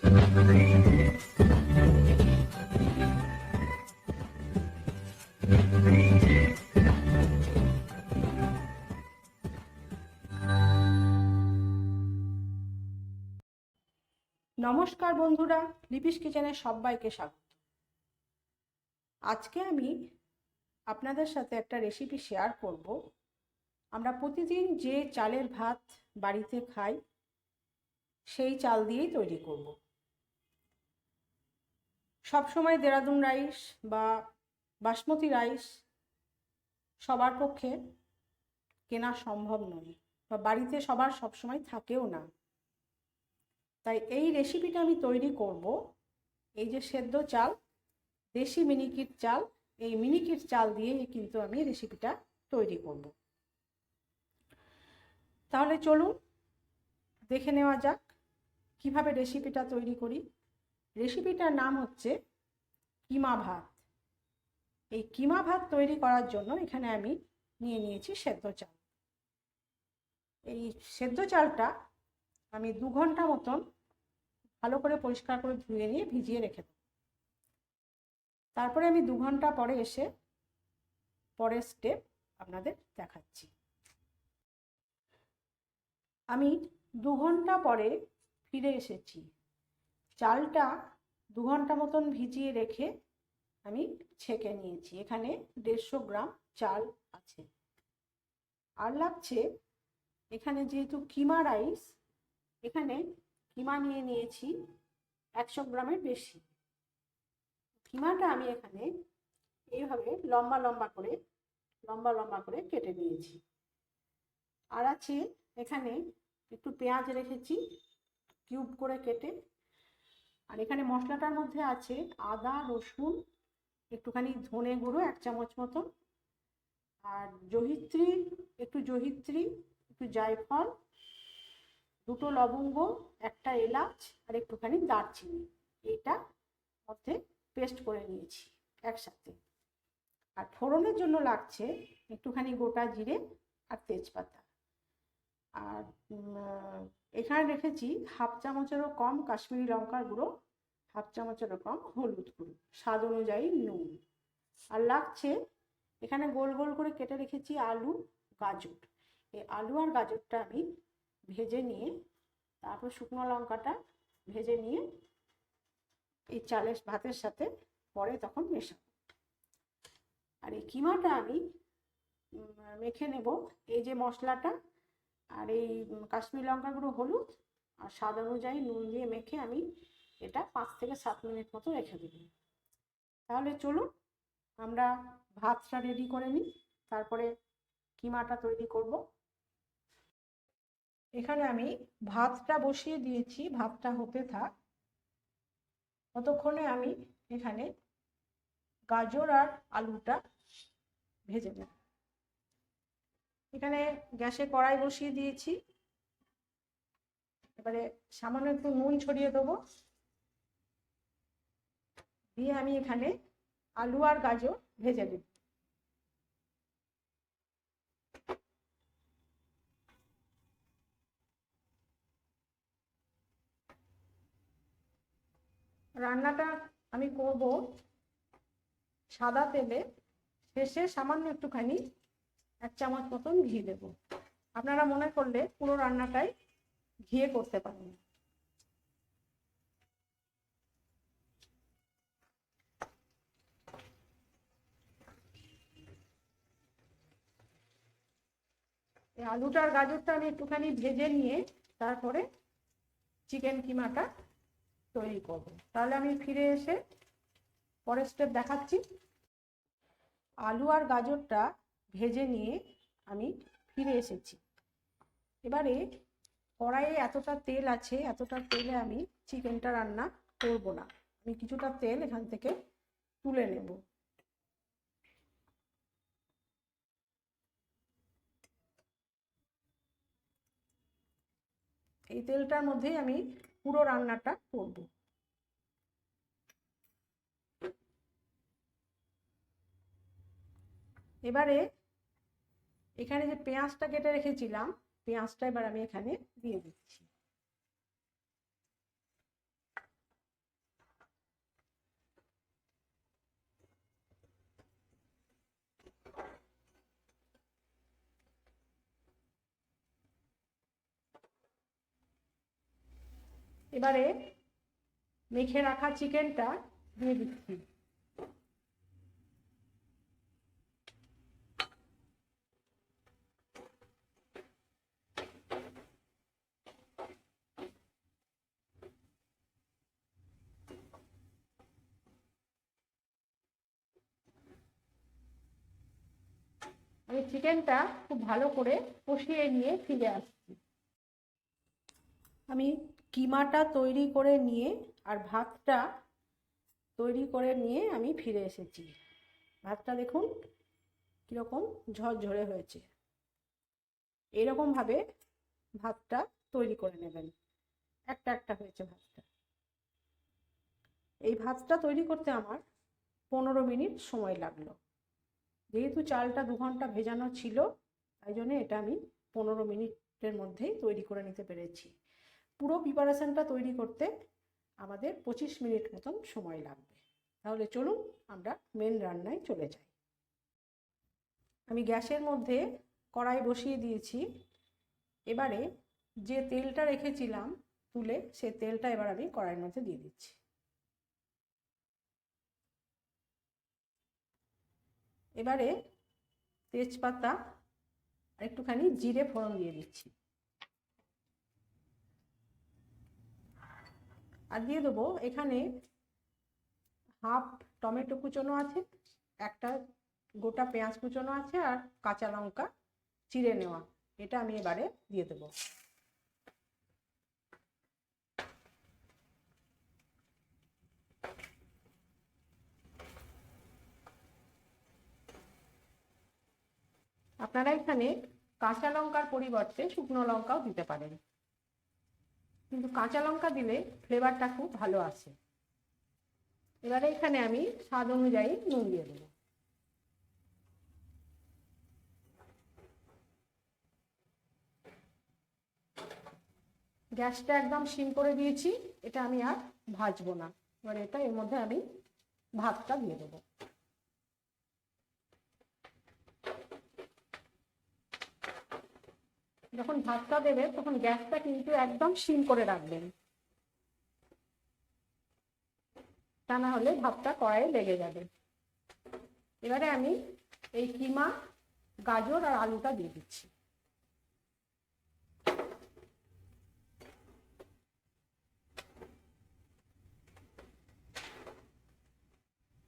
নমস্কার বন্ধুরা, লিপিস কিচেনে সবাইকে স্বাগত। আজকে আমি আপনাদের সাথে একটা রেসিপি শেয়ার করব। আমরা প্রতিদিন যে চালের ভাত বাড়িতে খাই সেই চাল দিয়েই তৈরি করব। সবসময় দেরাদুন রাইস বা বাসমতি রাইস সবার পক্ষে কেনা সম্ভব নয়, বা বাড়িতে সবার সবসময় থাকেও না। তাই এই রেসিপিটা আমি তৈরি করব এই যে সেদ্ধ চাল, দেশি মিনিকিট চাল, এই মিনিকিট চাল দিয়ে কিন্তু আমি রেসিপিটা তৈরি করব। তাহলে চলুন দেখে নেওয়া যাক কিভাবে রেসিপিটা তৈরি করি। রেসিপিটার নাম হচ্ছে কিমা ভাত। এই কিমা ভাত তৈরি করার জন্য এখানে আমি নিয়ে নিয়েছি সেদ্ধ চাল। এই সেদ্ধ চালটা আমি 2 ঘন্টা মতন ভালো করে পরিষ্কার করে ধুয়ে নিয়ে ভিজিয়ে রেখে দেব। তারপরে আমি 2 ঘন্টা পরে এসে পরের স্টেপ আপনাদের দেখাচ্ছি। আমি 2 ঘন্টা পরে ফিরে এসেছি। চালটা 2 ঘন্টা মতন ভিজিয়ে রেখে আমি ছেঁকে নিয়েছি। এখানে 150 গ্রাম চাল আছে। আর লাগছে এখানে যেহেতু কিমা রাইস, এখানে কিমা নিয়ে নিয়েছি 100 গ্রামের বেশি। কিমাটা আমি এখানে এইভাবে লম্বা লম্বা করে কেটে নিয়েছি। আর আছে এখানে একটু পেঁয়াজ রেখেছি কিউব করে কেটে। আর এখানে মশলাটার মধ্যে আছে আদা, রসুন, একটুখানি ধনে গুঁড়ো 1 চামচ মতো, আর জহিত্রী, একটু জায়ফল, 2টো লবঙ্গ, 1টা এলাচ আর একটুখানি দারচিনি। এইটা মধ্যে পেস্ট করে নিয়েছি একসাথে। আর ফোড়নের জন্য লাগছে একটুখানি গোটা জিরে আর তেজপাতা। আর এখানে রেখেছি 1/2 চামচেরও কম কাশ্মীরি লঙ্কার গুঁড়ো, 1/2 চামচেরও কম হলুদ গুঁড়ো, স্বাদ অনুযায়ী নুন। আর লাগছে এখানে গোল গোল করে কেটে রেখেছি আলু, গাজর। এই আলু আর গাজরটা আমি ভেজে নিয়ে তারপর শুকনো লঙ্কাটা ভেজে নিয়ে এই চালের ভাতের সাথে পরে তখন মেশাবো। আর এই কিমাটা আমি মেখে নেব। এই যে মশলাটা আর এই কাশ্মীরি লঙ্কা গুঁড়ো, হলুদ আর স্বাদ অনুযায়ী নুন দিয়ে মেখে আমি এটা 5 থেকে 7 মিনিট মতো রেখে দেব। তাহলে চলুন আমরা ভাতটা রেডি করে নিই, তারপরে কিমাটা তৈরি করব। এখানে আমি ভাতটা বসিয়ে দিয়েছি, ভাতটা হতে থাক। ততক্ষণে আমি এখানে গাজর আর আলুটা ভেজে নেব। এখানে গ্যাসে কড়াই বসিয়ে দিয়েছি। এবারে সামান্য একটু নুন ছড়িয়ে দেবো, দিয়ে আমি এখানে আলু আর গাজর ভেজে দেব। রান্নাটা আমি করব সাদা তেলে, শেষে সামান্য একটুখানি 1 চামচ মতন ঘি দেব। আপনারা মনে করলে পুরো রান্নাটাই ঘিয়ে করতে পারেন। এই আলুটা আর গাজরটা আমি একটুখানি ভেজে নিয়ে তারপরে চিকেন কিমাটা তৈরি করব। তাহলে আমি ফিরে এসে পরের স্টেপ দেখাচ্ছি। আলু আর গাজরটা ভেজে নিয়ে আমি ফিরে এসেছি। এবারে কড়াইয়ে এতটা তেল আছে, এতটা তেলে আমি চিকেনটা রান্না করব না। আমি কিছুটা তেল এখান থেকে তুলে নেব। এই তেলটার মধ্যেই আমি পুরো রান্নাটা করব। এবারে এখানে যে পেঁয়াজটা কেটে রেখেছিলাম, পেঁয়াজটা এবার আমি এখানে দিয়ে দিচ্ছি। এবারে মেখে রাখা চিকেনটা দিয়ে দিচ্ছি। আমি চিকেনটা খুব ভালো করে কষিয়ে নিয়ে ফিরে আসছি। আমি কিমাটা তৈরি করে নিয়ে আর ভাতটা তৈরি করে নিয়ে আমি ফিরে এসেছি। ভাতটা দেখুন কীরকম ঝরঝরে হয়েছে। এরকমভাবে ভাতটা তৈরি করে নেবেন। একটা একটা হয়েছে ভাতটা। এই ভাতটা তৈরি করতে আমার 15 মিনিট সময় লাগলো। যেহেতু চালটা 2 ঘন্টা ভেজানো ছিল, তাই জন্য এটা আমি 15 মিনিটের মধ্যেই তৈরি করে নিতে পেরেছি। পুরো প্রিপারেশনটা তৈরি করতে আমাদের 25 মিনিট মতন সময় লাগবে। তাহলে চলুন আমরা মেন রান্নায় চলে যাই। আমি গ্যাসের মধ্যে কড়াই বসিয়ে দিয়েছি। এবারে যে তেলটা রেখেছিলাম তুলে, সে তেলটা এবার আমি কড়াইয়ের মধ্যে দিয়ে দিচ্ছি। এবারে তেজপাতা আর একটুখানি জিরে ফোড়ন দিয়ে দিচ্ছি। আর দিয়ে দেবো এখানে হাফ টমেটো কুচোনো আছে, একটা গোটা পেঁয়াজ কুচোনো আছে, আর কাঁচা লঙ্কা চিড়ে নেওয়া। এটা আমি এবারে দিয়ে দেবো। আপনারা এখানে কাঁচা লঙ্কার পরিবর্তে শুকনো লঙ্কাও দিতে পারেন, কিন্তু কাঁচা লঙ্কা দিলে ফ্লেভারটা খুব ভালো আসে। এবারে এখানে আমি স্বাদ অনুযায়ী নুন দিয়ে দেবো। গ্যাসটা একদম সিম করে দিয়েছি। এটা আমি আর ভাজবো না। এবার এটা এর মধ্যে আমি ভাতটা দিয়ে দেবো। যখন ভাতটা দেবে তখন গ্যাসটা কিন্তু একদম সিম করে রাখবেন, তা না হলে ভাতটা কড়াইয়ে লেগে যাবে। এবারে আমি এই কিমা, গাজর আর আলুটা দিয়ে দিচ্ছি।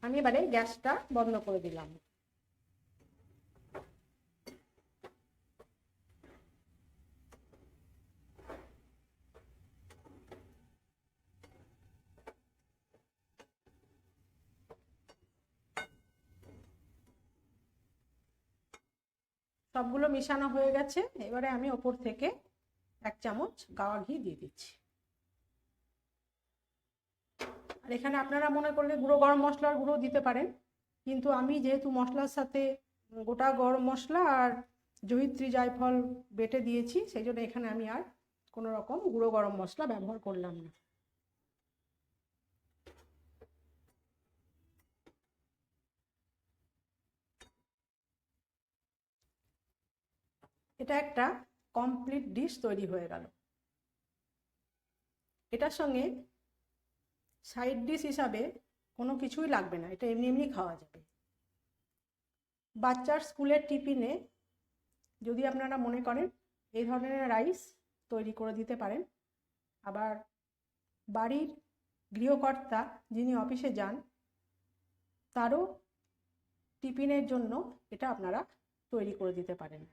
আমি এবারে গ্যাসটা বন্ধ করে দিলাম। সবগুলো মিশানো হয়ে গেছে। এবারে আমি ওপর থেকে 1 চামচ গাওয়া ঘি দিয়ে দিচ্ছি। আর এখানে আপনারা মনে করলে গুঁড়ো গরম মশলার গুঁড়ো দিতে পারেন, কিন্তু আমি যেহেতু মশলার সাথে গোটা গরম মশলা আর জয়িত্রী জায়ফল বেটে দিয়েছি, সেই জন্য এখানে আমি আর কোনো রকম গুঁড়ো গরম মশলা ব্যবহার করলাম না। এটা একটা কমপ্লিট ডিশ তৈরি হয়ে গেল। এটার সঙ্গে সাইড ডিশ হিসাবে কোনো কিছুই লাগবে না, এটা এমনি এমনি খাওয়া যাবে। বাচ্চার স্কুলের টিফিনে যদি আপনারা মনে করেন এই ধরনের রাইস তৈরি করে দিতে পারেন। আবার বাড়ির গৃহকর্তা যিনি অফিসে যান, তারও টিফিনের জন্য এটা আপনারা তৈরি করে দিতে পারেন।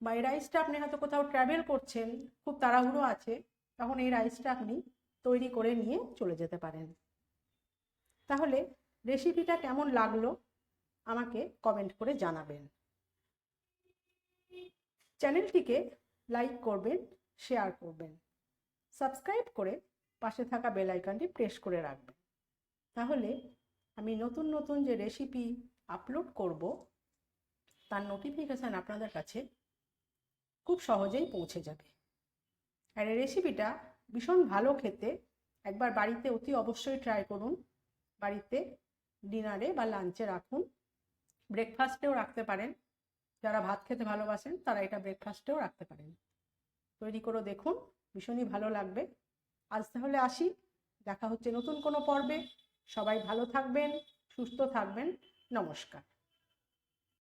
বা এই রাইসটা আপনি হয়তো কোথাও ট্রাভেল করছেন, খুব তাড়াহুড়ো আছে, তখন এই রাইসটা আপনি তৈরি করে নিয়ে চলে যেতে পারেন। তাহলে রেসিপিটা কেমন লাগলো আমাকে কমেন্ট করে জানাবেন। চ্যানেলটিকে লাইক করবেন, শেয়ার করবেন, সাবস্ক্রাইব করে পাশে থাকা বেল আইকনটি প্রেস করে রাখবেন। তাহলে আমি নতুন নতুন যে রেসিপি আপলোড করব তার নোটিফিকেশান আপনাদের কাছে খুব সহজেই পৌঁছে যাবে। আর এই রেসিপিটা ভীষণ ভালো খেতে। একবার বাড়িতে অতি অবশ্যই ট্রাই করুন। বাড়িতে ডিনারে বা লাঞ্চে রাখুন, ব্রেকফাস্টেও রাখতে পারেন। যারা ভাত খেতে ভালোবাসেন তারা এটা ব্রেকফাস্টেও রাখতে পারেন। তৈরি করে দেখুন, ভীষণই ভালো লাগবে। আজ তাহলে আসি, দেখা হচ্ছে নতুন কোনো পর্বে। সবাই ভালো থাকবেন, সুস্থ থাকবেন। নমস্কার।